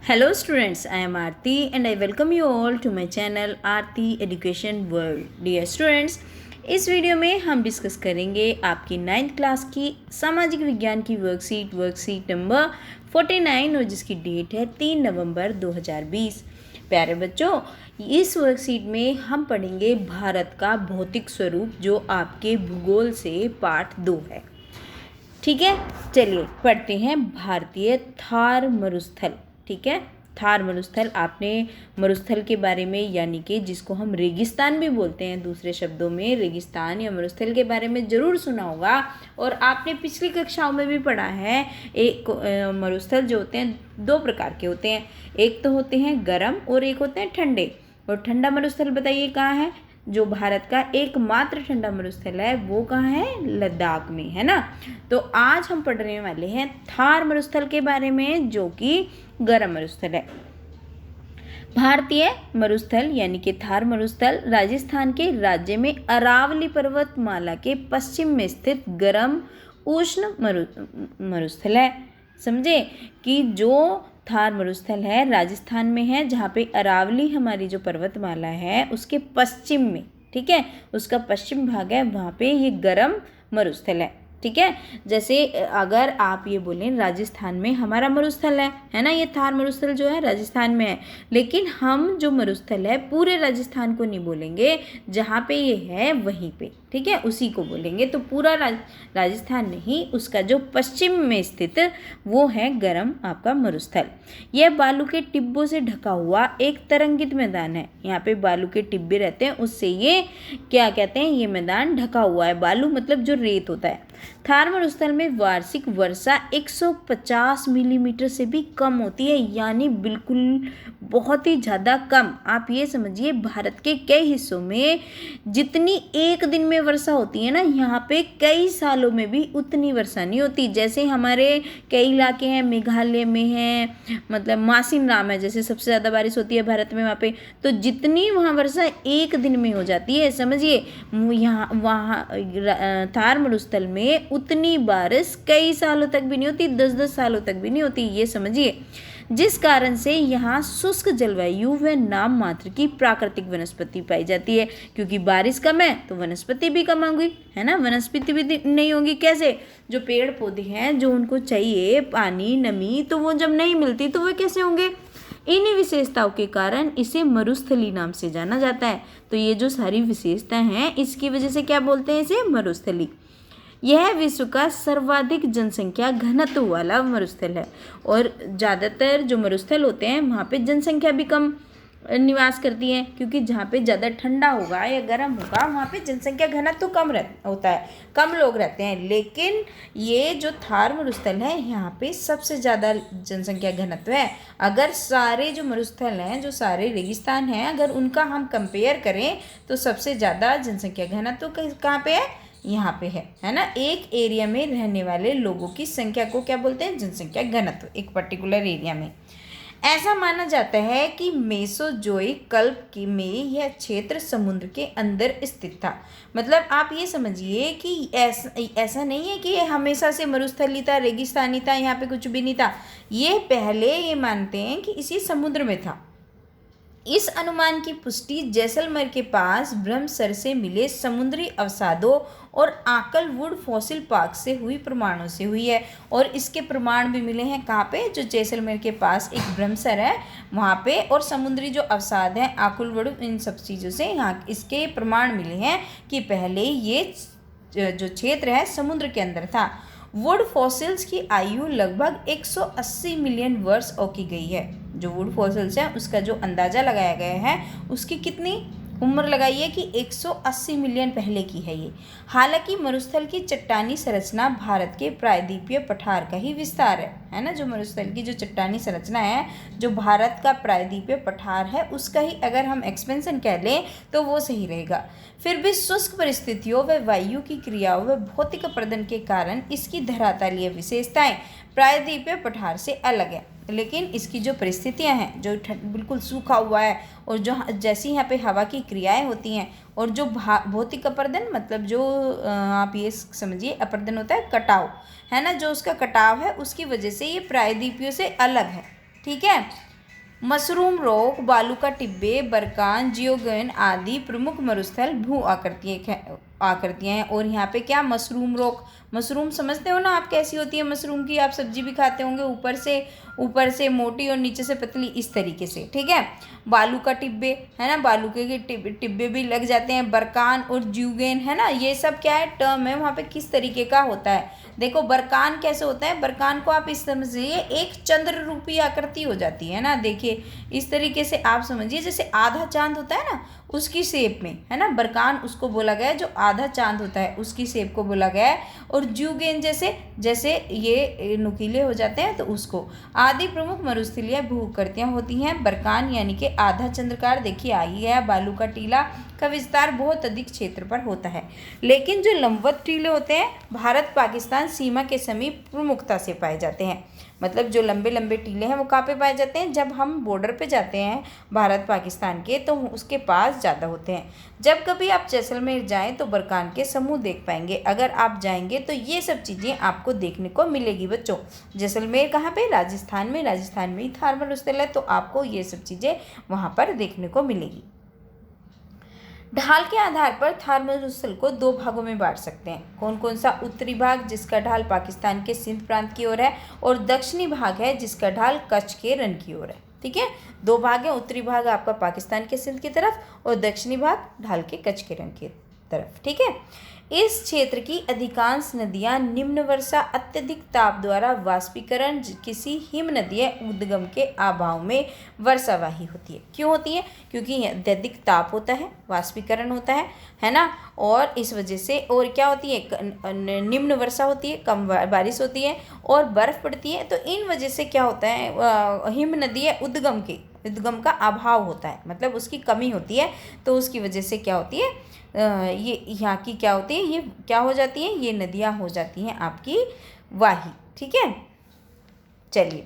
Hello students, I am Aarti and I welcome you all to my channel Aarti Education World. Dear students, इस video में हम discuss करेंगे आपकी 9th class की सामाजिक विज्ञान की वर्कशीट नंबर 49 और जिसकी डेट है 3 नवंबर 2020। प्यारे बच्चों, इस वर्कशीट में हम पढ़ेंगे भारत का भौतिक स्वरूप जो आपके भूगोल से पार्ट 2 है। ठीक है, चलिए पढ़ते हैं। भारतीय थार मरुस्थल। ठीक है, थार मरुस्थल, आपने मरुस्थल के बारे में यानी कि जिसको हम रेगिस्तान भी बोलते हैं, दूसरे शब्दों में रेगिस्तान या मरुस्थल के बारे में ज़रूर सुना होगा और आपने पिछली कक्षाओं में भी पढ़ा है। एक मरुस्थल जो होते हैं दो प्रकार के होते हैं, एक तो होते हैं गर्म और एक होते हैं ठंडे। और ठंडा मरुस्थल बताइए कहाँ है? जो भारत का एकमात्र ठंडा मरुस्थल है वो कहाँ है? लद्दाख में, है ना। तो आज हम पढ़ने वाले हैं थार मरुस्थल के बारे में जो कि गर्म मरुस्थल है। भारतीय मरुस्थल यानी कि थार मरुस्थल राजस्थान के राज्य में अरावली पर्वतमाला के पश्चिम में स्थित गर्म उष्ण मरुस्थल है। समझे कि जो थार मरुस्थल है राजस्थान में है, जहाँ पे अरावली हमारी जो पर्वतमाला है उसके पश्चिम में, ठीक है, उसका पश्चिम भाग है, वहाँ पे ये गर्म मरुस्थल है। ठीक है, जैसे अगर आप ये बोलें राजस्थान में हमारा मरुस्थल है ना, ये थार मरुस्थल जो है राजस्थान में है, लेकिन हम जो मरुस्थल है पूरे राजस्थान को नहीं बोलेंगे, जहाँ पे ये है वहीं पे, ठीक है, उसी को बोलेंगे। तो पूरा राजस्थान नहीं, उसका जो पश्चिम में स्थित वो है गर्म आपका मरुस्थल। यह बालू के टिब्बों से ढका हुआ एक तरंगित मैदान है। यहाँ पे बालू के टिब्बे रहते हैं, उससे ये क्या कहते हैं, ये मैदान ढका हुआ है। बालू मतलब जो रेत होता है। थार मरुस्थल में वार्षिक वर्षा 150 मिलीमीटर से भी कम होती है, यानी बिल्कुल बहुत ही ज़्यादा कम। आप ये समझिए भारत के कई हिस्सों में जितनी एक दिन में वर्षा होती है ना, यहाँ पे कई सालों में भी उतनी वर्षा नहीं होती। जैसे हमारे कई इलाके हैं, मेघालय में है, मतलब मासिन राम है, जैसे सबसे ज़्यादा बारिश होती है भारत में वहाँ पे, तो जितनी वहाँ वर्षा एक दिन में हो जाती है, समझिए यहाँ वहाँ थार मरुस्थल में उतनी बारिश कई सालों तक भी नहीं होती, 10-10 सालों तक भी नहीं होती, ये समझिए। जिस कारण से यहाँ शुष्क जलवायु व नाम मात्र की प्राकृतिक वनस्पति पाई जाती है, क्योंकि बारिश कम है तो वनस्पति भी कम होगी, है ना, वनस्पति भी नहीं होगी। कैसे? जो पेड़ पौधे हैं जो उनको चाहिए पानी नमी, तो वो जब नहीं मिलती तो वो कैसे होंगे? इन्हीं विशेषताओं के कारण इसे मरुस्थली नाम से जाना जाता है। तो ये जो सारी विशेषताएं हैं इसकी वजह से क्या बोलते हैं इसे? मरुस्थली। यह विश्व का सर्वाधिक जनसंख्या घनत्व वाला मरुस्थल है और ज़्यादातर जो मरुस्थल होते हैं वहाँ पे जनसंख्या भी कम निवास करती है, क्योंकि जहाँ पे ज़्यादा ठंडा होगा या गर्म होगा वहाँ पे जनसंख्या घनत्व कम होता है, कम लोग रहते हैं। लेकिन ये जो थार मरुस्थल है यहाँ पे सबसे ज़्यादा जनसंख्या घनत्व है। अगर सारे जो मरुस्थल हैं, जो सारे रेगिस्तान हैं, अगर उनका हम कंपेयर करें तो सबसे ज़्यादा जनसंख्या घनत्व कहाँ पे है? यहाँ पे है ना। एक एरिया में रहने वाले लोगों की संख्या को क्या बोलते हैं? जनसंख्या घनत्व, एक पर्टिकुलर एरिया में। ऐसा माना जाता है कि मेसोजोइक कल्प में यह क्षेत्र समुद्र के अंदर स्थित था। मतलब आप ये समझिए कि ऐसा नहीं है कि ये हमेशा से मरुस्थली था, रेगिस्तानी था, यहाँ पे कुछ भी नहीं था। ये पहले ये मानते हैं कि इसी समुद्र में था। इस अनुमान की पुष्टि जैसलमेर के पास ब्रह्मसर से मिले समुद्री अवसादों और आकल वुड फॉसिल पार्क से हुई प्रमाणों से हुई है। और इसके प्रमाण भी मिले हैं कहाँ पे? जो जैसलमेर के पास एक ब्रह्मसर है वहाँ पे, और समुद्री जो अवसाद हैं, आकुल वुड, इन सब चीज़ों से यहाँ इसके प्रमाण मिले हैं कि पहले ये जो क्षेत्र है समुद्र के अंदर था। वुड फॉसिल्स की आयु लगभग 180 मिलियन वर्ष की गई है। जो वुड फॉसिल्स हैं उसका जो अंदाज़ा लगाया गया है उसकी कितनी उम्र लगाई है कि 180 मिलियन पहले की है ये। हालांकि मरुस्थल की चट्टानी संरचना भारत के प्रायद्वीपीय पठार का ही विस्तार है ना। जो मरुस्थल की जो चट्टानी संरचना है, जो भारत का प्रायद्वीपीय पठार है, उसका ही अगर हम एक्सपेंशन कह लें तो वो सही रहेगा। फिर भी शुष्क परिस्थितियों व वायु की क्रियाओं व भौतिक अपर्दन के कारण इसकी धरातलीय विशेषताएं प्रायद्वीपीय पठार से अलग है। लेकिन इसकी जो परिस्थितियां हैं, जो बिल्कुल सूखा हुआ है, और जो जैसी यहाँ पे हवा की क्रियाएं होती हैं, और जो भौतिक अपर्दन मतलब जो आप ये समझिए अपर्दन होता है कटाव, है ना, जो उसका कटाव है उसकी वजह से ये प्रायद्वीपीय से अलग है। ठीक है, मशरूम रॉक, बालू का टिब्बे, बरकान, जियोगन आदि प्रमुख मरुस्थल भू आकृतियाँ हैं। और यहाँ पे क्या, मशरूम रॉक, मशरूम समझते हो ना आप कैसी होती है मशरूम की, आप सब्जी भी खाते होंगे, ऊपर से मोटी और नीचे से पतली, इस तरीके से, ठीक है। बालू का टिब्बे है ना, बालू के टिब्बे भी लग जाते हैं। बरकान और ज्यूगेन है ना, ये सब क्या है, टर्म है, वहाँ पे किस तरीके का होता है। देखो बरकान कैसे होता है, बरकान को आप इस समझिए एक चंद्र रूपी आकृति हो जाती है ना, देखिए इस तरीके से आप समझिए, जैसे आधा चांद होता है ना उसकी शेप में, है ना, बरकान उसको बोला गया है जो आधा चांद होता है, उसकी शेप को बोला गया है। और ज्यूगेन जैसे ये नुकीले हो जाते हैं तो उसको। आदि प्रमुख मरुस्थलीय भूकृतियाँ होती हैं। बरकान यानी कि आधा चंद्रकार, देखिए आ ही गया। बालू का टीला का विस्तार बहुत अधिक क्षेत्र पर होता है, लेकिन जो लंबवत टीले होते हैं भारत पाकिस्तान सीमा के समीप प्रमुखता से पाए जाते हैं। मतलब जो लंबे लंबे टीले हैं वो कहाँ पे पाए जाते हैं, जब हम बॉर्डर पे जाते हैं भारत पाकिस्तान के, तो उसके पास ज़्यादा होते हैं। जब कभी आप जैसलमेर जाएं तो बरकान के समूह देख पाएंगे। अगर आप जाएंगे तो ये सब चीज़ें आपको देखने को मिलेगी बच्चों। जैसलमेर कहाँ पे, राजस्थान में, राजस्थान में ही थार मरुस्थल है, तो आपको ये सब चीज़ें वहाँ पर देखने को मिलेगी। ढाल के आधार पर थार मरुस्थल को दो भागों में बांट सकते हैं। कौन कौन सा, उत्तरी भाग जिसका ढाल पाकिस्तान के सिंध प्रांत की ओर है, और दक्षिणी भाग है जिसका ढाल कच्छ के रण की ओर है। ठीक है, दो भाग है, उत्तरी भाग आपका पाकिस्तान के सिंध की तरफ और दक्षिणी भाग ढाल के कच्छ के रण की तरफ। ठीक है, इस क्षेत्र की अधिकांश नदियां निम्न वर्षा, अत्यधिक ताप द्वारा वाष्पीकरण, किसी हिम नदीय उद्गम के अभाव में वर्षावाही होती है। क्यों होती है, क्योंकि अत्यधिक ताप होता है, वाष्पीकरण होता है ना, और इस वजह से और क्या होती है, निम्न वर्षा होती है, कम बारिश होती है और बर्फ़ पड़ती है। तो इन वजह से क्या होता है, हिम नदीय उद्गम का अभाव होता है, मतलब उसकी कमी होती है। तो उसकी वजह से क्या होती है, ये यहाँ की क्या होती है, ये क्या हो जाती है, ये नदियाँ हो जाती हैं आपकी वाही। ठीक है, चलिए,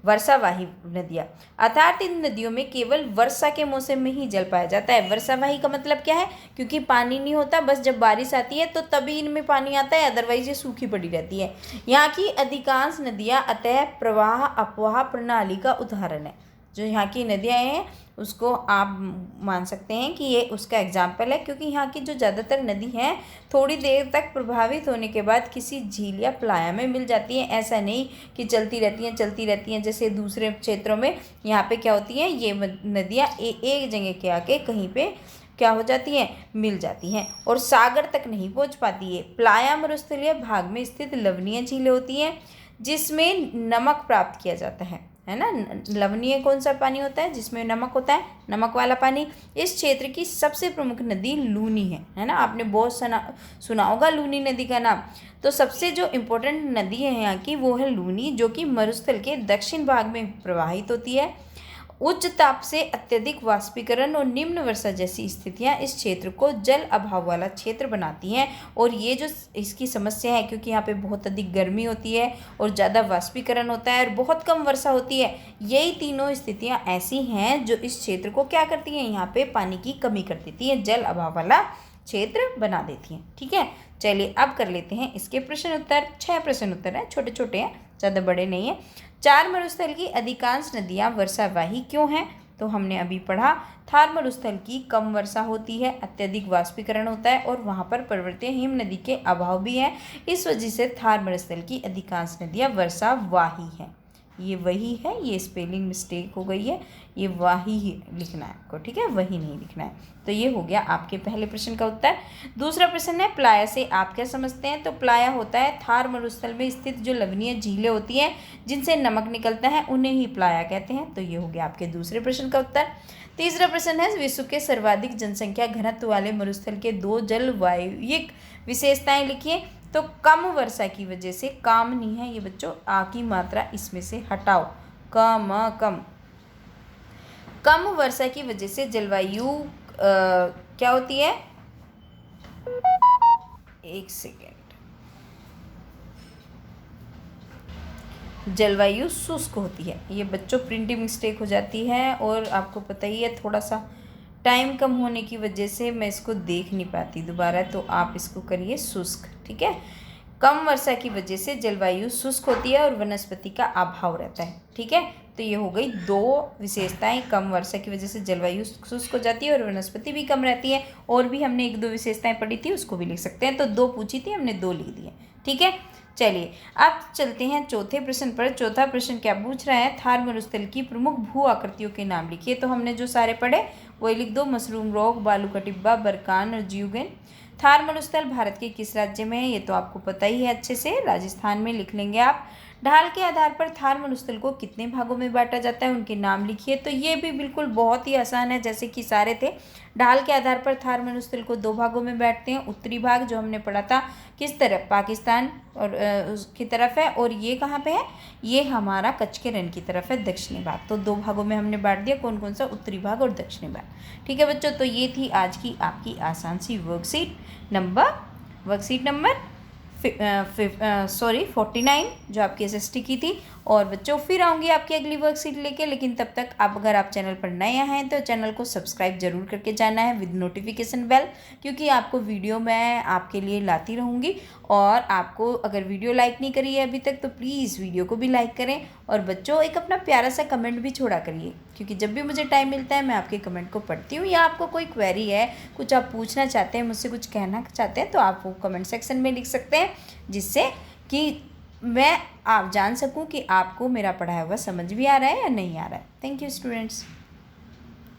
वर्षावाही नदियाँ, अर्थात इन नदियों में केवल वर्षा के मौसम में ही जल पाया जाता है। वर्षावाही का मतलब क्या है, क्योंकि पानी नहीं होता, बस जब बारिश आती है तो तभी इनमें पानी आता है, अदरवाइज ये सूखी पड़ी रहती है। यहाँ की अधिकांश नदियाँ अतः प्रवाह अपवाह प्रणाली का उदाहरण है। जो यहाँ की नदियाँ हैं उसको आप मान सकते हैं कि ये उसका एग्जाम्पल है, क्योंकि यहाँ की जो ज़्यादातर नदी हैं थोड़ी देर तक प्रभावित होने के बाद किसी झील या प्लाया में मिल जाती हैं। ऐसा नहीं कि चलती रहती हैं जैसे दूसरे क्षेत्रों में। यहाँ पे क्या होती हैं, ये नदियाँ एक जगह के आके कहीं पे क्या हो जाती हैं, मिल जाती हैं और सागर तक नहीं पहुँच पाती है। प्लाया मरुस्थलीय भाग में स्थित लवणीय झीलें होती हैं जिसमें नमक प्राप्त किया जाता है ना। लवणीय कौन सा पानी होता है, जिसमें नमक होता है, नमक वाला पानी। इस क्षेत्र की सबसे प्रमुख नदी लूनी है ना, आपने बहुत सुना होगा लूनी नदी का नाम। तो सबसे जो इम्पोर्टेंट नदी है यहाँ की वो है लूनी, जो कि मरुस्थल के दक्षिण भाग में प्रवाहित होती है। उच्च ताप से अत्यधिक वाष्पीकरण और निम्न वर्षा जैसी स्थितियां इस क्षेत्र को जल अभाव वाला क्षेत्र बनाती हैं। और ये जो इसकी समस्या है, क्योंकि यहाँ पे बहुत अधिक गर्मी होती है और ज़्यादा वाष्पीकरण होता है और बहुत कम वर्षा होती है, यही तीनों स्थितियां ऐसी हैं जो इस क्षेत्र को क्या करती हैं, यहाँ पे पानी की कमी कर देती हैं, जल अभाव वाला क्षेत्र बना देती हैं। ठीक है, चलिए अब कर लेते हैं इसके प्रश्न उत्तर। 6 प्रश्न उत्तर हैं, छोटे छोटे हैं, ज़्यादा बड़े नहीं हैं। चार मरुस्थल की अधिकांश नदियाँ वर्षावाही क्यों हैं, तो हमने अभी पढ़ा। थार मरुस्थल की कम वर्षा होती है, अत्यधिक वाष्पीकरण होता है और वहाँ पर पर्वतीय हिम नदी के अभाव भी हैं। इस वजह से थार मरुस्थल की अधिकांश नदियाँ वर्षावाही हैं। ये वही है, ये स्पेलिंग मिस्टेक हो गई है, ये वाही ही लिखना है आपको, ठीक है, वही नहीं लिखना है। तो ये हो गया आपके पहले प्रश्न का उत्तर। दूसरा प्रश्न है प्लाया से आप क्या समझते हैं, तो प्लाया होता है थार मरुस्थल में स्थित जो लवणीय झीलें होती हैं जिनसे नमक निकलता है, उन्हें ही प्लाया कहते हैं। तो ये हो गया आपके दूसरे प्रश्न का उत्तर। तीसरा प्रश्न है विश्व के सर्वाधिक जनसंख्या घनत्व वाले मरुस्थल के 2 जलवायुयिक विशेषताएं लिखिए। तो कम वर्षा की वजह से, काम नहीं है ये बच्चों, आ की मात्रा इसमें से हटाओ, कम वर्षा की वजह से जलवायु क्या होती है, एक सेकेंड, जलवायु शुष्क होती है। ये बच्चों प्रिंटिंग मिस्टेक हो जाती है और आपको पता ही है थोड़ा सा टाइम कम होने की वजह से मैं इसको देख नहीं पाती दोबारा, तो आप इसको करिए शुष्क। ठीक है, कम वर्षा की वजह से जलवायु शुष्क होती है और वनस्पति का अभाव रहता है। ठीक है, तो ये हो गई 2 विशेषताएं। कम वर्षा की वजह से जलवायु शुष्क हो जाती है और वनस्पति भी कम रहती है। और भी हमने 1-2 विशेषताएं पढ़ी थी, उसको भी लिख सकते हैं। तो 2 पूछी थी, हमने 2 लिख दिए। ठीक है, चलिए अब चलते हैं चौथे प्रश्न पर। चौथा प्रश्न क्या पूछ रहा है, थार मरुस्थल की प्रमुख भू आकृतियों के नाम लिखिए। तो हमने जो सारे पढ़े वही लिख दो, मशरूम रॉक, बालू का टिब्बा, बरकान और जियोगेन। थार मरुस्थल भारत के किस राज्य में है, ये तो आपको पता ही है अच्छे से, राजस्थान में लिख लेंगे आप। ढाल के आधार पर थार मरुस्थल को कितने भागों में बांटा जाता है, उनके नाम लिखिए। तो ये भी बिल्कुल बहुत ही आसान है, जैसे कि सारे थे। ढाल के आधार पर थार मरुस्थल को 2 भागों में बांटते हैं। उत्तरी भाग जो हमने पढ़ा था किस तरफ, पाकिस्तान और उसकी तरफ है, और ये कहाँ पे है, ये हमारा कच्छ के रण की तरफ है, दक्षिणी भाग। तो 2 भागों में हमने बांट दिया, कौन कौन सा, उत्तरी भाग और दक्षिणी भाग। ठीक है बच्चों, तो ये थी आज की आपकी आसान सी वर्कशीट नंबर 49 जो आपकी एसएसटी की थी। और बच्चों फिर आऊँगी आपकी अगली वर्कशीट लेके, लेकिन तब तक आप अगर आप चैनल पर नए हैं तो चैनल को सब्सक्राइब जरूर करके जाना है विद नोटिफिकेशन बेल, क्योंकि आपको वीडियो मैं आपके लिए लाती रहूँगी। और आपको अगर वीडियो लाइक नहीं करी है अभी तक तो प्लीज़ वीडियो को भी लाइक करें। और बच्चों एक अपना प्यारा सा कमेंट भी छोड़ा करिए, क्योंकि जब भी मुझे टाइम मिलता है मैं आपके कमेंट को पढ़ती हूँ। या आपको कोई क्वेरी है, कुछ आप पूछना चाहते हैं, मुझसे कुछ कहना चाहते हैं, तो आप वो कमेंट सेक्शन में लिख सकते हैं, जिससे कि मैं आप जान सकूं कि आपको मेरा पढ़ाया हुआ समझ भी आ रहा है या नहीं आ रहा है। Thank you students.